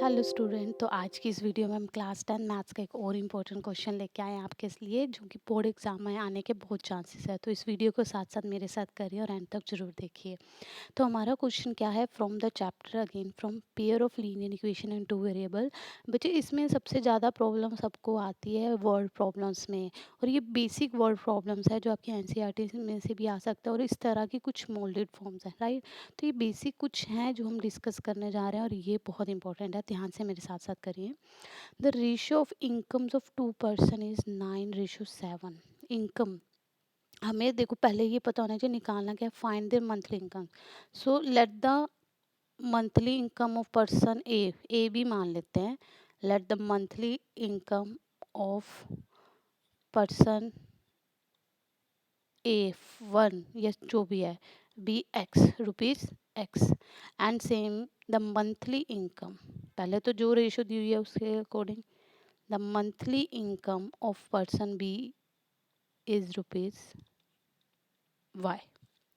Hello student. तो आज की इस वीडियो में हम क्लास 10 मैथ्स का एक और इम्पोर्टेंट क्वेश्चन लेके आए हैं आपके लिए, जो कि बोर्ड एग्जाम में आने के बहुत चांसेस है। तो इस वीडियो को साथ साथ मेरे साथ करिए और एंड तक जरूर देखिए। तो हमारा क्वेश्चन क्या है, from the chapter again from pair of linear equation and two variable. बच्चे इसमें सबसे ज़्यादा प्रॉब्लम सबको आती है वर्ड प्रॉब्लम्स में, और ये बेसिक वर्ड प्रॉब्लम्स है जो आपके एनसीईआरटी में से भी आ सकता है, और इस तरह की कुछ मोल्डेड फॉर्म्स है, राइट। तो ये बेसिक कुछ हैं जो हम डिस्कस करने जा रहे हैं, और ये बहुत इंपॉर्टेंट है, ध्यान से मेरे साथ साथ करिए। The ratio of incomes of two person is 9:7। Income हमें देखो पहले ये पता होना चाहिए, निकालना क्या, find their monthly income. So let the monthly income of person A भी मान लेते हैं। Let the monthly income of person A one या जो भी है be X rupees X, and same the monthly income, पहले तो जो रेशियो दी हुई है उसके according the monthly income of person B is rupees Y.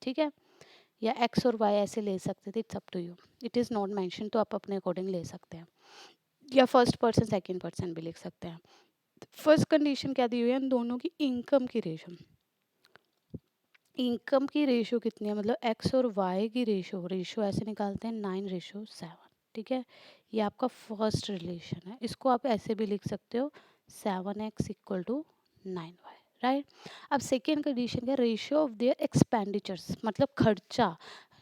ठीक है, या एक्स और वाई ऐसे ले सकते थे, it's up to you, it is not mention, तो आप अपने अकॉर्डिंग ले सकते हैं, या फर्स्ट पर्सन सेकंड पर्सन भी लिख सकते हैं। फर्स्ट कंडीशन क्या दी हुई है, इन दोनों की इनकम की रेशियो, इनकम की रेशियो कितनी है, मतलब एक्स और वाई की रेशियो, रेशियो ऐसे निकालते हैं 9:7। ठीक है, ये आपका फर्स्ट रिलेशन है, इसको आप ऐसे भी लिख सकते हो 7x equal to 9y, right. अब सेकेंड कंडीशन क्या, रेशियो ऑफ देयर एक्सपेंडिचर्स, मतलब खर्चा।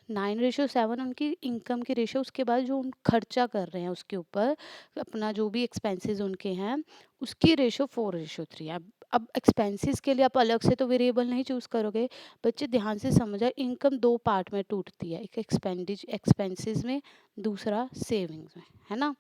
9:7 उनकी इनकम की रेशियो, उसके बाद जो उन खर्चा कर रहे हैं उसके ऊपर, अपना जो भी एक्सपेंसेस उनके हैं उसकी रेशियो 4:3 है। अब एक्सपेंसेस के लिए आप अलग से तो वेरिएबल नहीं चूज करोगे। बच्चे ध्यान से समझा, इनकम दो पार्ट में टूटती है, एक एक्सपेंसेस में, दूसरा सेविंग्स में, है ना।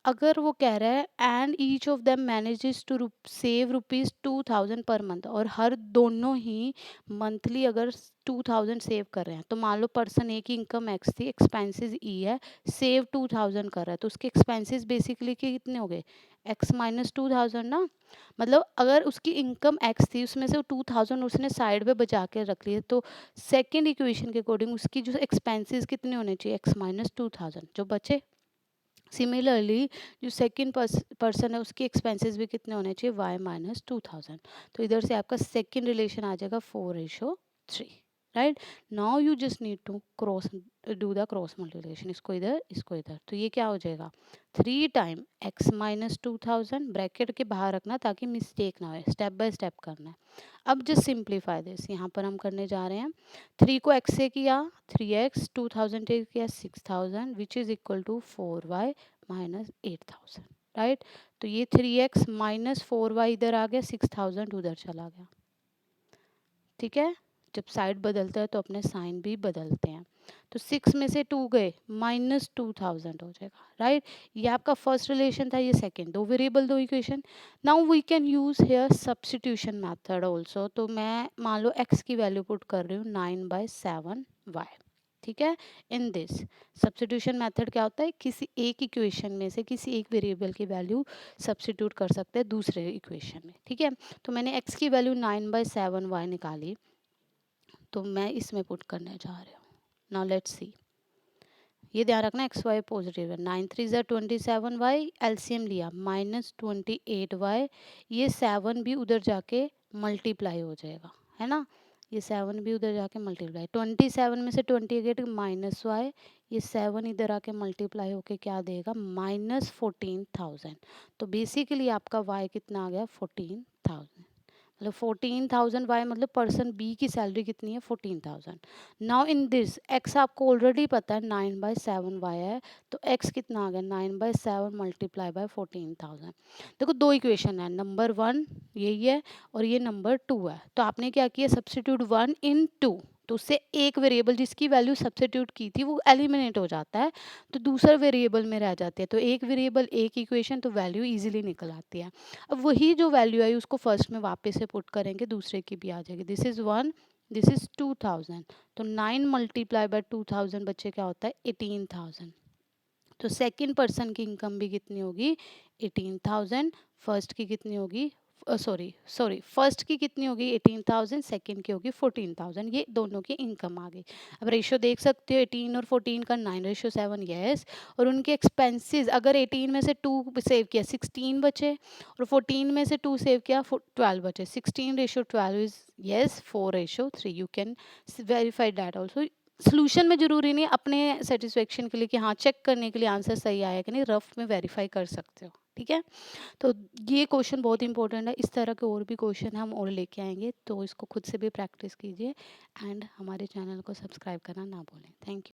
अगर वो कह रहा है and each of them manages to save rupees 2000 per month, और हर दोनों ही मंथली अगर 2000 सेव कर रहे हैं, तो मान लो पर्सन ए की इनकम एक्स थी, एक्सपेंसेस ई है, सेव 2000 कर रहा है, तो उसके एक्सपेंसेस बेसिकली कितने हो गए, x-2000 ना। मतलब अगर उसकी इनकम एक्स थी, उसमें से 2000 उसने साइड पे बचा के रख लिए, तो सेकेंड इक्वेशन के अकॉर्डिंग उसकी जो एक्सपेंसेस कितने होने चाहिए, x-2000 जो बचे। सिमिलरली जो सेकंड पर्सन है उसके एक्सपेंसेस भी कितने होने चाहिए, y-2000। तो इधर से आपका सेकंड रिलेशन आ जाएगा 4:3, right. Now you just need to cross do the cross multiplication, इसको इधर, तो ये क्या हो जाएगा 3 टाइम x-2000, ब्रैकेट के बाहर रखना ताकि मिस्टेक ना हो, स्टेप बाय स्टेप करना है। अब जस्ट सिंप्लीफाई दिस, यहाँ पर हम करने जा रहे हैं 3 को x से किया 3x, 2000 से किया 6000, which is equal to 4y-8000, right. तो ये 3x माइनस 4y इधर आ गया, 6000 उधर चला गया। ठीक है, जब साइड बदलता है तो अपने साइन भी बदलते हैं। तो 6 में से 2 गए, -2000 हो जाएगा, राइट। ये आपका फर्स्ट रिलेशन था, ये सेकंड, दो वेरिएबल दो equation. Now we can use here substitution method also. तो मैं मान लो x की वैल्यू पुट कर रही हूँ 9/7y। ठीक है, इन दिस सब्स्टिट्यूशन मेथड क्या होता है, किसी एक इक्वेशन में से किसी एक वेरिएबल की वैल्यू सब्स्टिट्यूट कर सकते हैं दूसरे इक्वेशन में। ठीक है, तो मैंने x की वैल्यू 9/7y निकाली, तो मैं इसमें पुट करने जा रही हूँ। नाउ लेट्स सी, ये ध्यान रखना एक्स वाई पॉजिटिव है, 9×3 = 27y, एलसीएम लिया -28y, ये 7 भी उधर जाके मल्टीप्लाई हो जाएगा, है ना। ये 7 भी उधर जाके मल्टीप्लाई, 27 में से 28 -y, ये 7 इधर आके मल्टीप्लाई होके क्या देगा -14,000। तो बेसिकली आपका y कितना आ गया 14,000, मतलब 14,000 वाई, मतलब पर्सन बी की सैलरी कितनी है 14,000। नाउ इन दिस एक्स आपको ऑलरेडी पता है 9/7 वाई है, तो एक्स कितना आ गया 9/7 मल्टीप्लाई बाय 14,000। देखो दो इक्वेशन है, नंबर 1 यही है और ये नंबर 2 है, तो आपने क्या किया सब्स्टिट्यूट 1 इन 2, तो उससे एक वेरिएबल जिसकी वैल्यू सब्स्टिट्यूट की थी वो एलिमिनेट हो जाता है, तो दूसरा वेरिएबल में रह जाती है, तो एक वेरिएबल एक इक्वेशन, तो वैल्यू इजीली निकल आती है। अब वही जो वैल्यू आई उसको फर्स्ट में वापस से पुट करेंगे, दूसरे की भी आ जाएगी, दिस इज 1, दिस इज 2000, तो 9 मल्टीप्लाई बाय 2000 बच्चे क्या होता है 18,000। तो सेकंड पर्सन की इनकम भी कितनी होगी 18,000, फर्स्ट की कितनी होगी सॉरी फर्स्ट की कितनी होगी 18,000, सेकंड की होगी 14,000, ये दोनों की इनकम आ गई। अब रेशियो देख सकते हो 18 और 14 का 9:7, यस। और उनके एक्सपेंसेस अगर 18 में से 2 सेव किया 16 बचे, और 14 में से 2 सेव किया 12 बचे। 16:12 is yes 4:3, you can verify that also. Solution में जरूरी नहीं अपने सेटिस्फेक्शन के लिए कि हाँ चेक करने के लिए आंसर सही आया कि नहीं, रफ में वेरीफाई कर सकते हो, ठीक है। तो ये क्वेश्चन बहुत इंपॉर्टेंट है। इस तरह के और भी क्वेश्चन हम और लेके आएंगे, तो इसको खुद से भी प्रैक्टिस कीजिए एंड हमारे चैनल को सब्सक्राइब करना ना भूलें। Thank you.